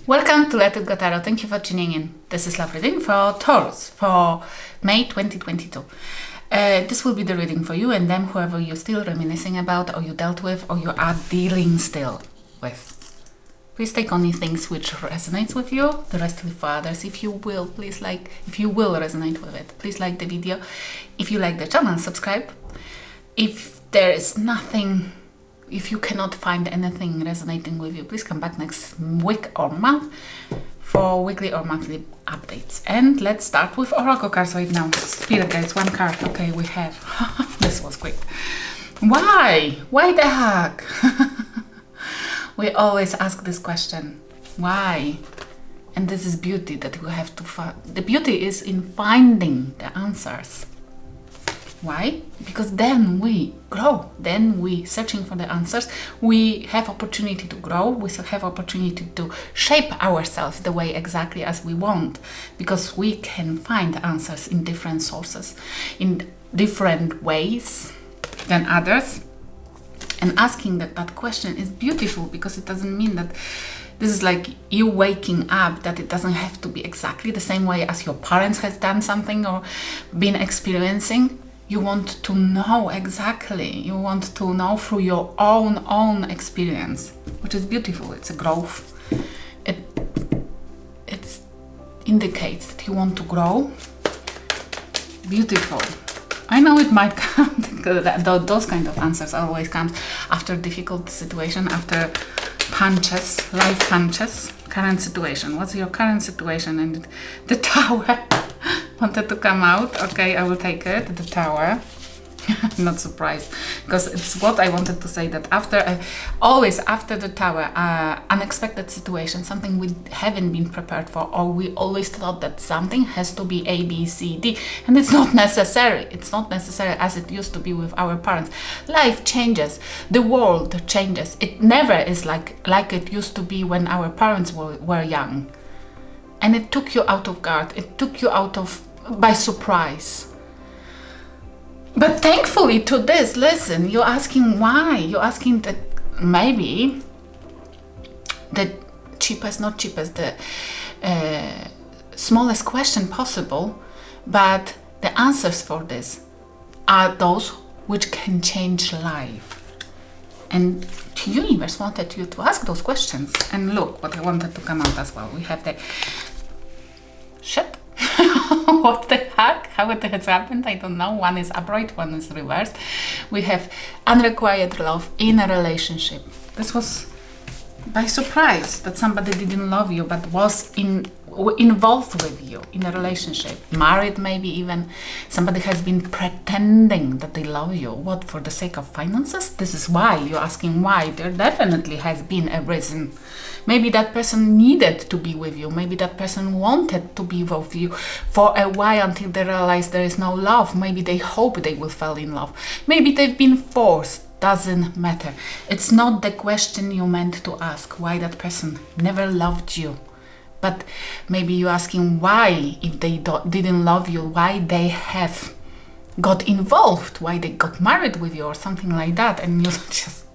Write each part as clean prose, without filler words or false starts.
Welcome to Let It Go Tarot. Thank you for tuning in. This is love reading for Taurus for May 2022. This will be the reading for you and them, whoever you're still reminiscing about, or you dealt with, or you are dealing still with. Please take only things which resonates with you. The rest leave for others. If you will, please like. If you will resonate with it, please like the video. If you like the channel, subscribe. If there is nothing. If you cannot find anything resonating with you, please come back next week or month for weekly or monthly updates. And let's start with Oracle cards right now. Spirit guides, one card. Okay, we have. This was quick. Why? Why the heck? We always ask this question. Why? And this is beauty that we have to find. The beauty is in finding the answers. Why? Because then we grow, then we searching for the answers, we have opportunity to grow, we have opportunity to shape ourselves the way exactly as we want, because we can find answers in different sources, in different ways than others. And asking that question is beautiful, because it doesn't mean that this is like you waking up, that it doesn't have to be exactly the same way as your parents has done something or been experiencing. You want to know exactly. You want to know through your own experience, which is beautiful. It's a growth. It indicates that you want to grow. Beautiful. I know it might come. Those kind of answers always comes after difficult situation, after punches, life punches. Current situation. What's your current situation? And the Tower wanted to come out. Okay, I will take it. The Tower. Not surprised, because it's what I wanted to say, that after always after the Tower, unexpected situation, something we haven't been prepared for, or we always thought that something has to be A, B, C, D, and it's not necessary. It's not necessary as it used to be with our parents. Life changes, the world changes. It never is like it used to be when our parents were young, and it took you out of guard. It took you out of by surprise. But thankfully to this, listen, you're asking why. You're asking that maybe the cheapest, not cheapest, the smallest question possible, but the answers for this are those which can change life. And the universe wanted you to ask those questions. And look what I wanted to come out as well. We have the shit. What the heck? How it has happened? I don't know. One is upright, one is reversed. We have unrequited love in a relationship. This was by surprise, that somebody didn't love you but was involved with you in a relationship. Married, maybe even. Somebody has been pretending that they love you. What, for the sake of finances? This is why you're asking why. There definitely has been a reason. Maybe that person needed to be with you. Maybe that person wanted to be with you for a while until they realize there is no love. Maybe they hope they will fall in love. Maybe they've been forced. Doesn't matter. It's not the question you meant to ask, why that person never loved you. But maybe you're asking why, if they didn't love you, why they have got involved, why they got married with you or something like that. And you just,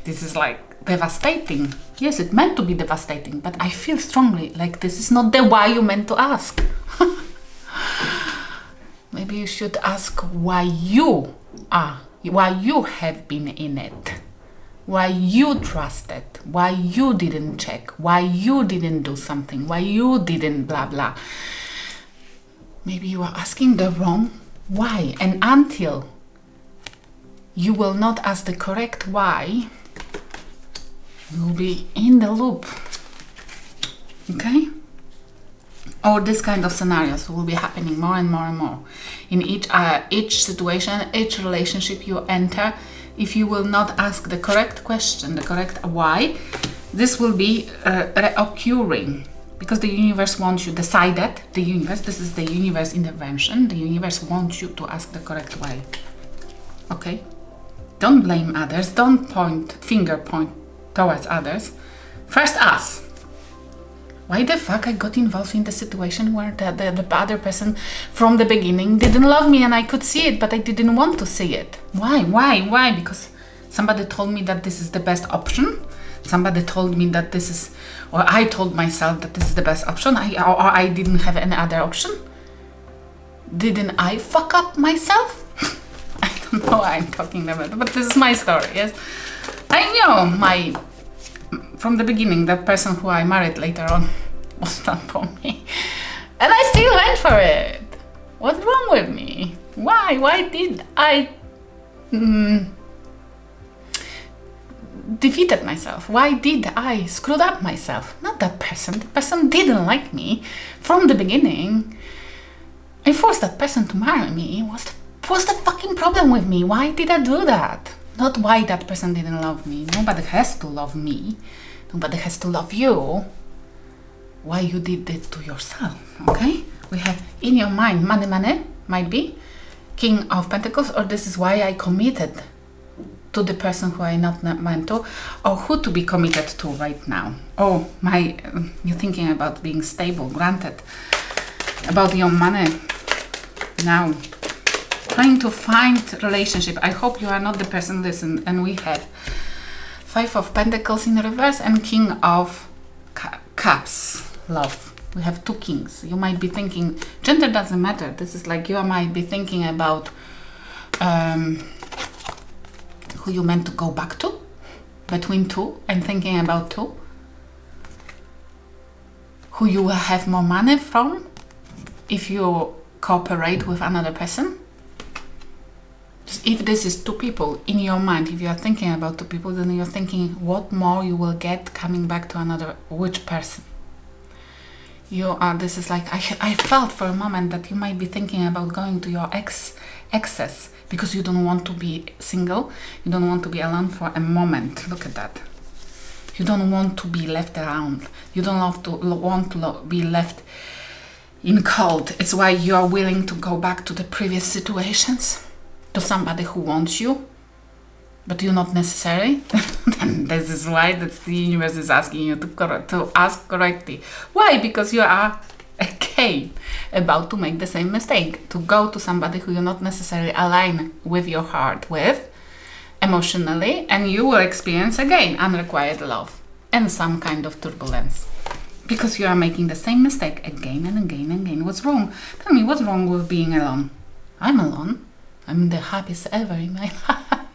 this is like devastating. Yes, it meant to be devastating, but I feel strongly like this is not the why you meant to ask. Maybe you should ask why you are, why you have been in it, why you trusted, why you didn't check, why you didn't do something, why you didn't blah blah. Maybe you are asking the wrong why, and until you will not ask the correct why, you will be in the loop. Okay? Or this kind of scenarios will be happening more and more and more in each situation, each relationship you enter. If you will not ask the correct question, the correct why, this will be reoccurring, because the universe wants you decided. The universe, this is the universe intervention. The universe wants you to ask the correct why. Okay? Don't blame others. Don't finger point towards others. First us. Why the fuck I got involved in the situation where the other person from the beginning didn't love me, and I could see it, but I didn't want to see it? Why? Because somebody told me that this is the best option. Somebody told me that this is, or I told myself that this is the best option, or I didn't have any other option. Didn't I fuck up myself? I don't know what I'm talking about, but this is my story, yes? I know from the beginning, that person who I married later on was not for me. And I still went for it. What's wrong with me? Why? Why did I defeated myself? Why did I screwed up myself? Not that person. The person didn't like me from the beginning. I forced that person to marry me. What's the fucking problem with me? Why did I do that? Not why that person didn't love me. Nobody has to love me. Nobody has to love you. Why you did it to yourself, okay? We have in your mind, money, might be King of Pentacles, or this is why I committed to the person who I not meant to, or who to be committed to right now. Oh, you're thinking about being stable, granted, about your money now. Trying to find relationship. I hope you are not the person, listen, and we have 5 of Pentacles in reverse and King of Cups, love. We have 2 kings. You might be thinking, gender doesn't matter. This is like you might be thinking about who you meant to go back to, between 2 and thinking about 2. Who you will have more money from if you cooperate with another person. If this is 2 people in your mind, if you are thinking about 2 people, then you're thinking what more you will get coming back to another, which person. This is like, I felt for a moment that you might be thinking about going to your exes because you don't want to be single, you don't want to be alone for a moment. Look at that. You don't want to be left around. You don't want to be left in cold. It's why you are willing to go back to the previous situations, to somebody who wants you, but you're not necessary. And this is why the universe is asking you to ask correctly. Why? Because you are again about to make the same mistake, to go to somebody who you're not necessarily aligned with your heart with emotionally, and you will experience again unrequited love and some kind of turbulence. Because you are making the same mistake again and again and again. What's wrong? Tell me, what's wrong with being alone? I'm alone. I'm the happiest ever in my life.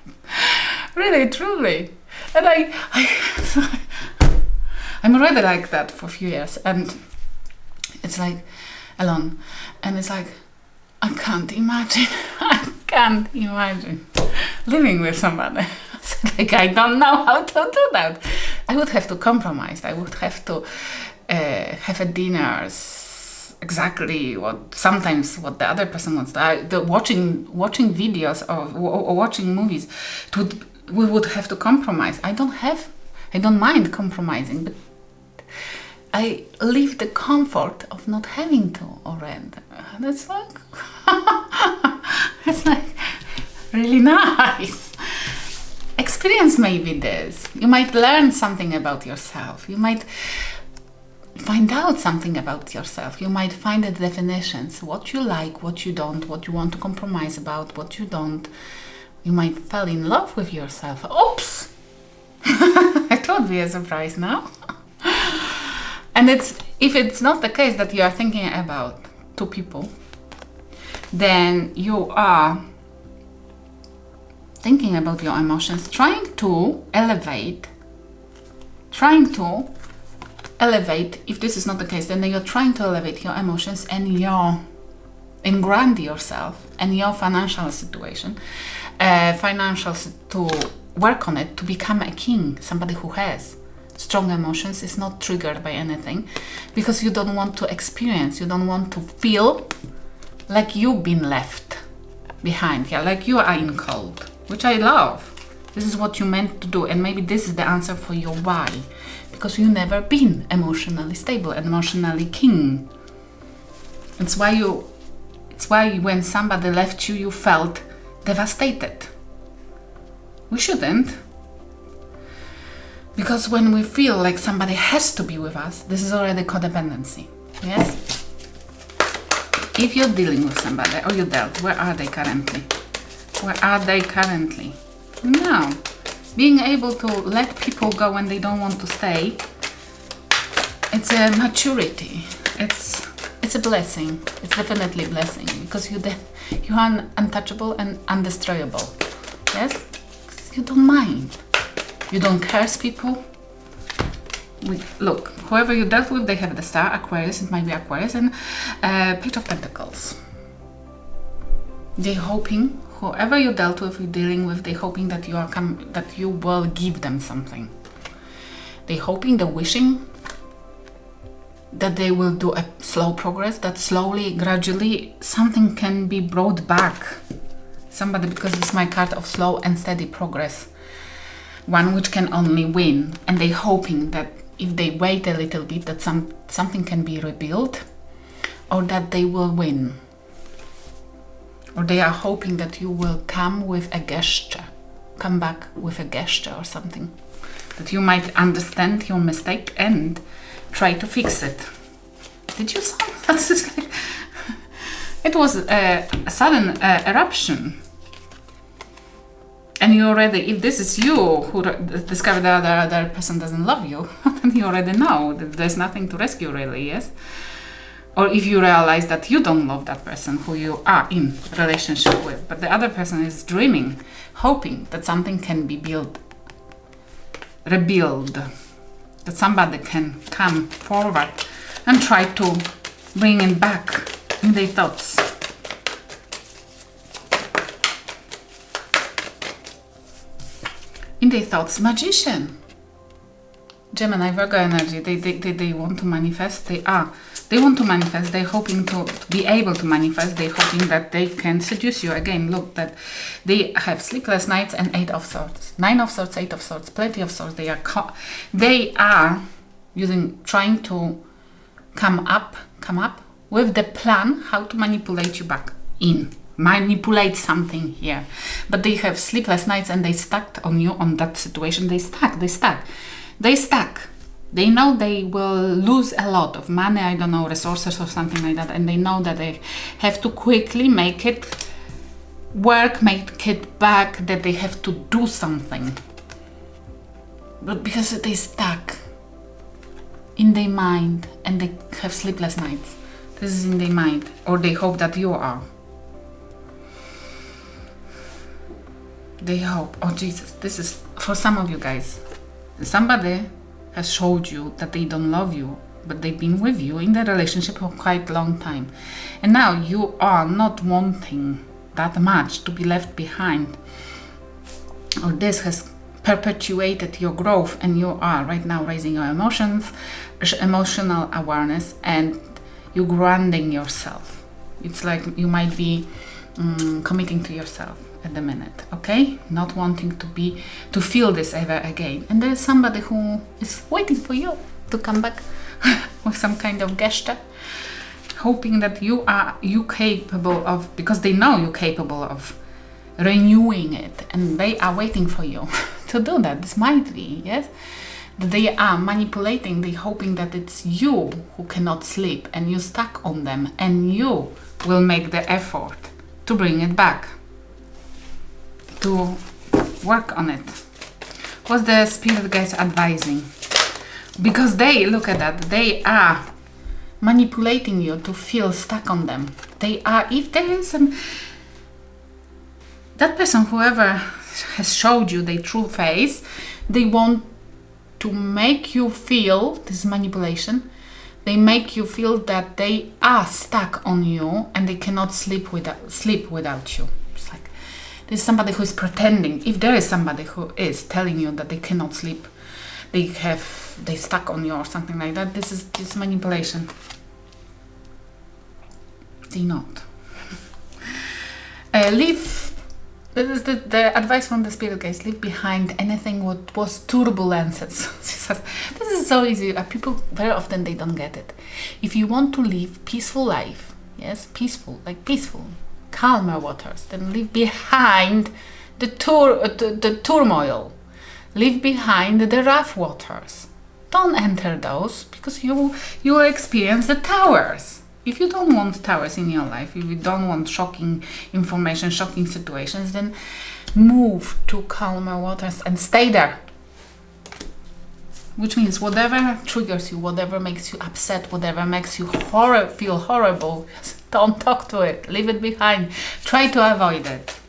Really, truly. And I'm already like that for a few years. And it's like alone. And it's like, I can't imagine living with somebody. It's like, I don't know how to do that. I would have to compromise. I would have to have a dinners exactly sometimes what the other person wants. Watching videos or watching movies, we would have to compromise. I don't mind compromising, but I live the comfort of not having to already. That's like it's like really nice. Experience maybe this. You might learn something about yourself. You might find out something about yourself. You might find the definitions, what you like, what you don't, what you want to compromise about, what you don't. You might fall in love with yourself. Oops! It would be a surprise now. And if it's not the case that you are thinking about 2 people, then you are thinking about your emotions, trying to elevate. If this is not the case, then you're trying to elevate your emotions and grant yourself and your financial situation, to work on it, to become a king, somebody who has strong emotions, is not triggered by anything, because you don't want to experience, you don't want to feel like you've been left behind, like you are in cold, which I love. This is what you meant to do, and maybe this is the answer for your why. Because you've never been emotionally stable, emotionally king. It's why when somebody left you, you felt devastated. We shouldn't. Because when we feel like somebody has to be with us, this is already codependency. Yes? If you're dealing with somebody, or you dealt, where are they currently? Where are they currently? No. Being able to let people go when they don't want to stay, it's a maturity. It's a blessing. It's definitely a blessing, because you are untouchable and undestroyable. Yes? You don't mind. You don't curse people. Look, whoever you dealt with, they have the star, Aquarius, it might be Aquarius, and Page of Pentacles. They're hoping, whoever you dealt with, you're dealing with, they're hoping that you will give them something. They're hoping, they're wishing that they will do a slow progress, that slowly, gradually, something can be brought back. Somebody, because it's my card of slow and steady progress. One which can only win. And they're hoping that if they wait a little bit, that something can be rebuilt, or that they will win. Or they are hoping that you will come with a gesture, come back with a gesture or something. That you might understand your mistake and try to fix it. Did you saw that? It was a sudden eruption. And you already, if this is you who discovered that the other person doesn't love you, then you already know that there's nothing to rescue really, yes? Or if you realize that you don't love that person who you are in relationship with, but the other person is dreaming, hoping that something can be built, rebuild, that somebody can come forward and try to bring it back in their thoughts. In their thoughts, Magician. Gemini, Virgo energy, they want to manifest, they want to manifest, they're hoping to be able to manifest, they're hoping that they can seduce you. Again, look, that they have sleepless nights and 8 of Swords. 9 of Swords, 8 of Swords, plenty of Swords. They are trying to come up with the plan how to manipulate you back in. Manipulate something here. But they have sleepless nights and they stuck on you, on that situation. They stuck. They know they will lose a lot of money, I don't know, resources or something like that, and they know that they have to quickly make it work, make it back, that they have to do something. But because they stuck in their mind and they have sleepless nights, this is in their mind, or they hope that you are. They hope, oh Jesus, this is for some of you guys. Somebody has showed you that they don't love you, but they've been with you in the relationship for quite a long time. And now you are not wanting that much to be left behind. Or this has perpetuated your growth, and you are right now raising your emotions, emotional awareness, and you're grounding yourself. It's like you might be committing to yourself at the minute, okay? Not wanting to feel this ever again. And there is somebody who is waiting for you to come back with some kind of gesture, hoping that you capable of, because they know you're capable of renewing it, and they are waiting for you to do that. This might be, yes? That they are manipulating, they're hoping that it's you who cannot sleep and you stuck on them, and you will make the effort to bring it back, to work on it. What's the spirit guys advising? Because they, look at that, they are manipulating you to feel stuck on them. They are, if there is that person, whoever has showed you their true face, they want to make you feel, this manipulation, they make you feel that they are stuck on you and they cannot sleep without you. It's like there's somebody who is pretending. If there is somebody who is telling you that they cannot sleep, they stuck on you or something like that, this is this manipulation. They not. This is the advice from the spirit guys. Leave behind anything what was turbulences. This is so easy. People very often they don't get it. If you want to live peaceful life, yes, peaceful, like peaceful, calmer waters, then leave behind the turmoil. Leave behind the rough waters. Don't enter those, because you will experience the towers. If you don't want towers in your life, if you don't want shocking information, shocking situations, then move to calmer waters and stay there. Which means whatever triggers you, whatever makes you upset, whatever makes you feel horrible, don't talk to it, leave it behind, try to avoid it.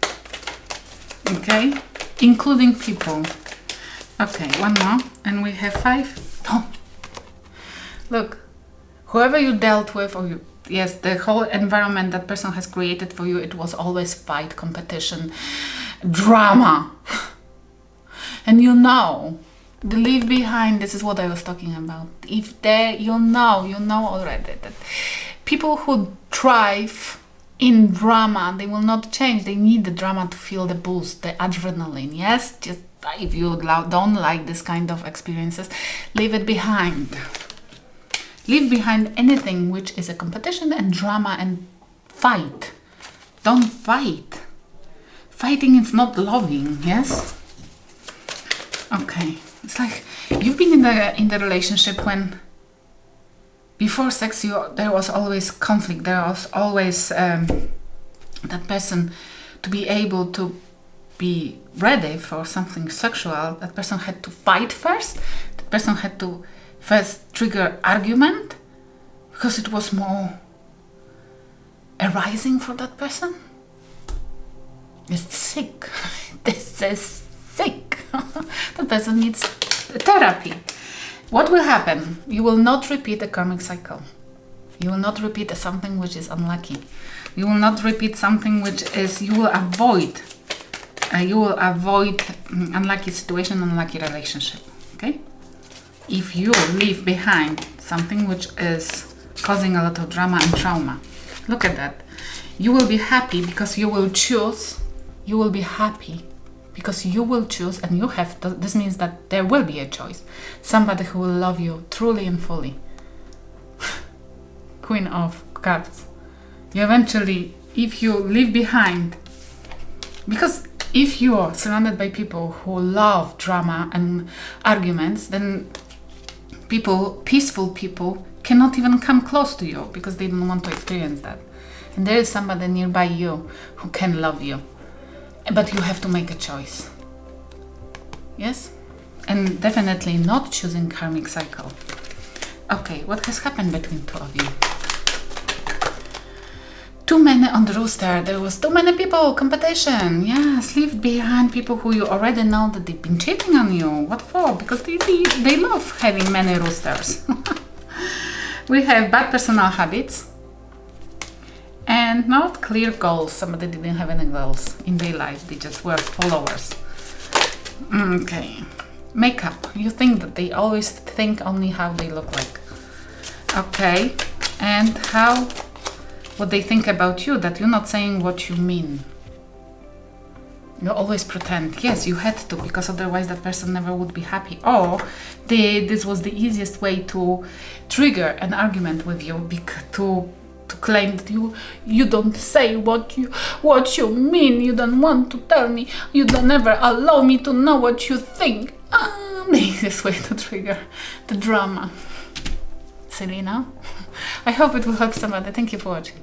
Okay, including people. Okay, one more, and we have 5. Oh. Look, whoever you dealt with, or yes, the whole environment that person has created for you, it was always fight, competition, drama. And you know, the leave behind, this is what I was talking about. If they, you know already that people who thrive in drama, they will not change. They need the drama to feel the boost, the adrenaline. Yes, just if you don't like this kind of experiences, leave it behind. Leave behind anything which is a competition and drama and fight. Don't fight. Fighting is not loving. Yes. Okay. It's like you've been in the relationship when before sex there was always conflict. There was always that person to be able to be ready for something sexual. That person had to fight first. That person had to first trigger argument because it was more arising for that person. It's sick. This is sick. The person needs therapy. What will happen? You will not repeat a karmic cycle. You will not repeat something which is unlucky. You will not repeat something which is, you will avoid unlucky situation, unlucky relationship. Okay? If you leave behind something which is causing a lot of drama and trauma, look at that. You will be happy because you will choose. You will be happy because you will choose, and you have to, this means that there will be a choice. Somebody who will love you truly and fully. Queen of Cups. You eventually, if you leave behind, because if you are surrounded by people who love drama and arguments, then people, peaceful people, cannot even come close to you because they don't want to experience that. And there is somebody nearby you who can love you. But you have to make a choice. Yes? And definitely not choosing karmic cycle. Okay, what has happened between two of you? Too many on the rooster. There was too many people. Competition. Yes, leave behind people who you already know that they've been cheating on you. What for? Because they love having many roosters. We have bad personal habits. And not clear goals. Somebody didn't have any goals in their life. They just were followers. Okay. Makeup. You think that they always think only how they look like. Okay. And what they think about you, that you're not saying what you mean. You always pretend. Yes, you had to, because otherwise that person never would be happy. Or this was the easiest way to trigger an argument with you, to claim that you don't say what you mean, you don't want to tell me, you don't ever allow me to know what you think. The easiest way to trigger the drama. Silly, no? I hope it will help somebody. Thank you for watching.